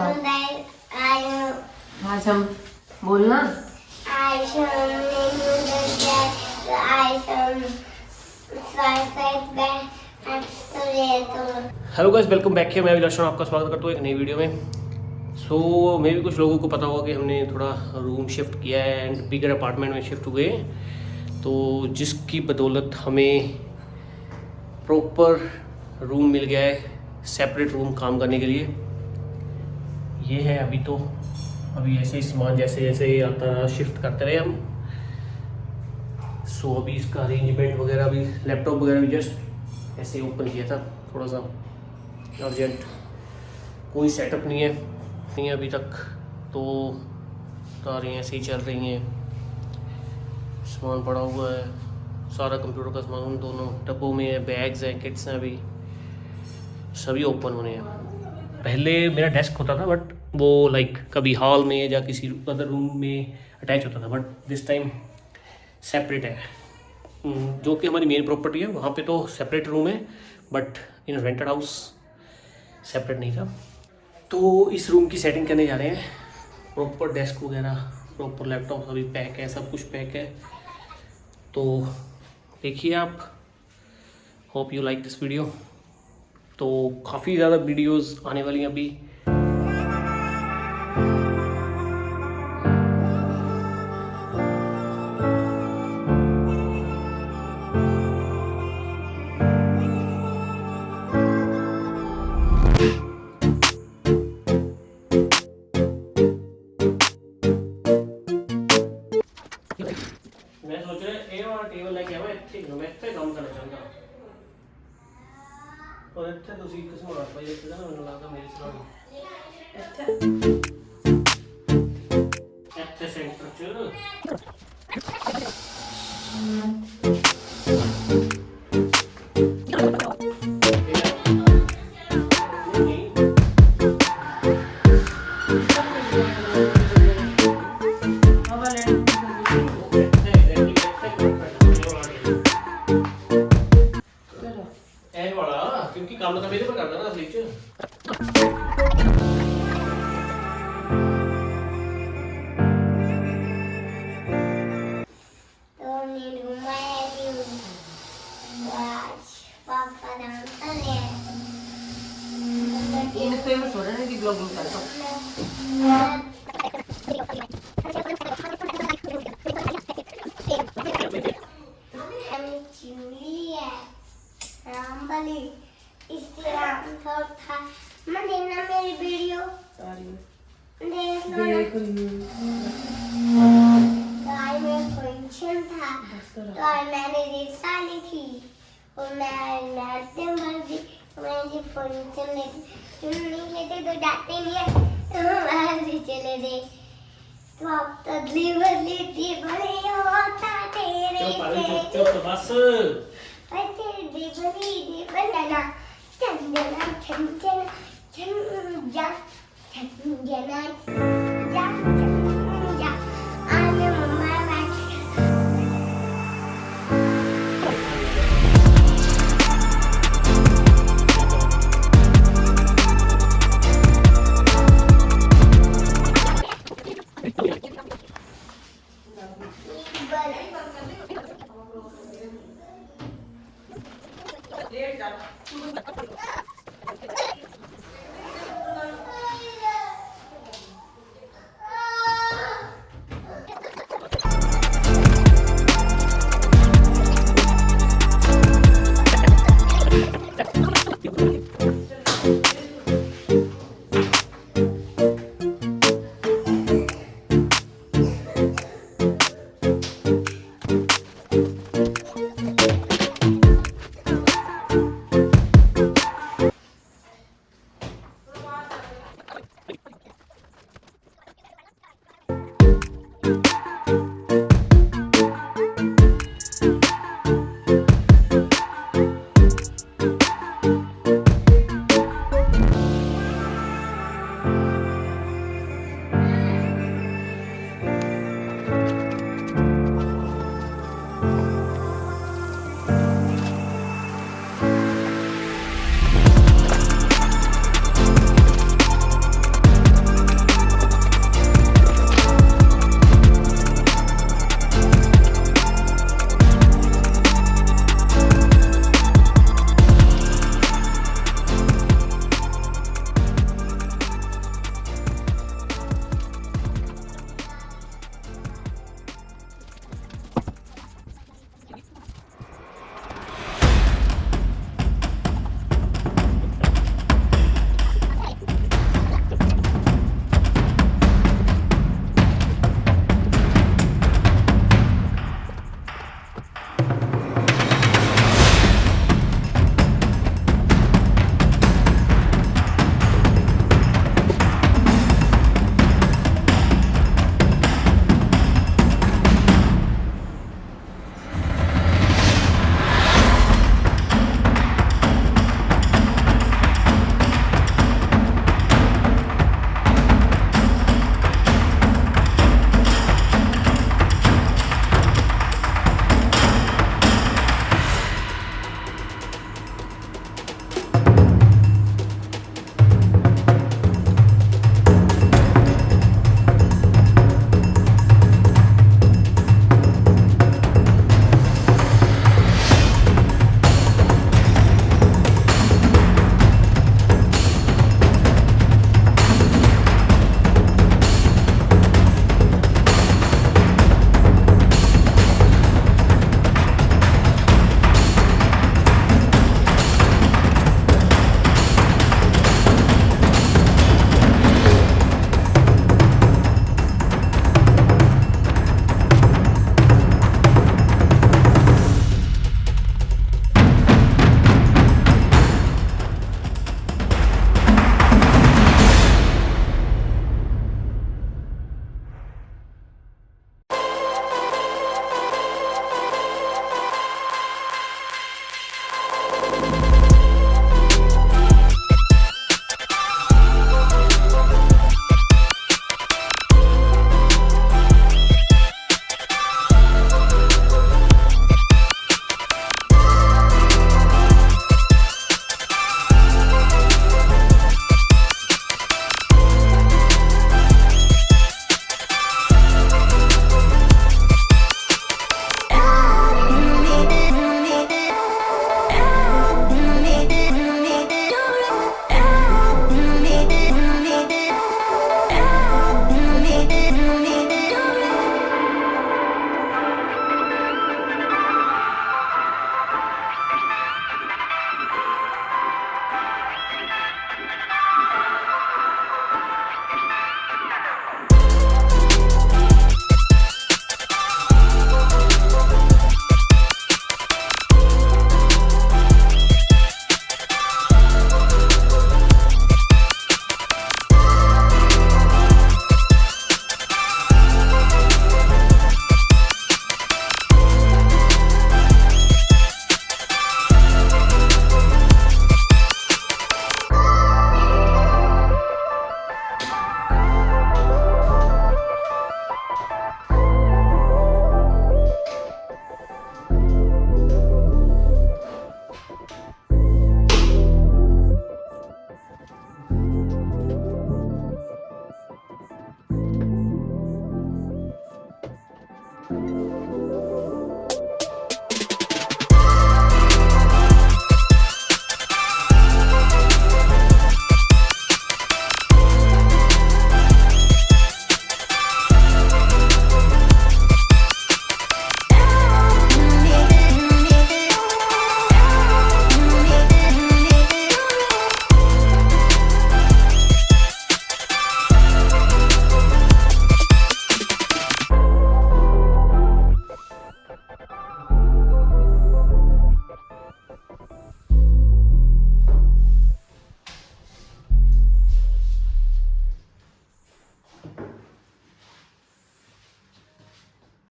आज हम बोलना हेलो गाइस, वेलकम बैक है। मैं विलासन आपका स्वागत करता हूँ एक नई वीडियो में। मे भी कुछ लोगों को पता होगा कि हमने थोड़ा रूम शिफ्ट किया है एंड बिगर अपार्टमेंट में शिफ्ट हुए, तो जिसकी बदौलत हमें प्रॉपर रूम मिल गया है, सेपरेट रूम काम करने के लिए। ये है अभी ऐसे ही सामान जैसे जैसे आता रहा शिफ्ट करते रहे हम। अभी इसका अरेंजमेंट वगैरह भी, लैपटॉप वगैरह भी जस्ट ऐसे ओपन किया था, थोड़ा सा अर्जेंट। कोई सेटअप नहीं है अभी तक, तो तारें ऐसे ही चल रही हैं। सामान पड़ा हुआ है, सारा कंप्यूटर का सामान उन दोनों डब्बों में है, बैग्स हैं, किट्स हैं, अभी सभी ओपन होने हैं। पहले मेरा डेस्क होता था, बट वो लाइक कभी हॉल में या किसी अदर रूम में अटैच होता था, बट दिस टाइम सेपरेट है। जो कि हमारी मेन प्रॉपर्टी है, वहाँ पे तो सेपरेट रूम है, but in rented house separate नहीं था। तो इस रूम की सेटिंग करने जा रहे हैं। प्रॉपर डेस्क वगैरह, प्रॉपर लैपटॉप अभी पैक है, सब कुछ पैक है। तो देखिए आप, hope you like this video. तो काफ़ी ज़्यादा वीडियोस आने वाली हैं अभी। मैं सोच रहा ये वाला टेबल लेके आवा, मैं इत्थे काम करना चाहता और इत्थे तुसी एक समान पाई इत्थे ना, मैनूं लगदा मेरे सलाह इत्थे सेंटर च क्योंकि काम तो मेरे पर करता ना असली च। इन फेमस हो रहे हैं कि ब्लॉगिंग करता मेरी वीडियो देख में फंक्शन था, तो मैंने रिक्शा ली थी और मैं नाचते भर दी। मैं जी फंक्शन नहीं लेते तो जाते नहीं है, तो बाहर से चले गए। तो अब तो डिलीवर लेती बड़े होता तेरे चुप बस तेरे डिलीवरी बनाना चंदना चंदना चंदना चंदना।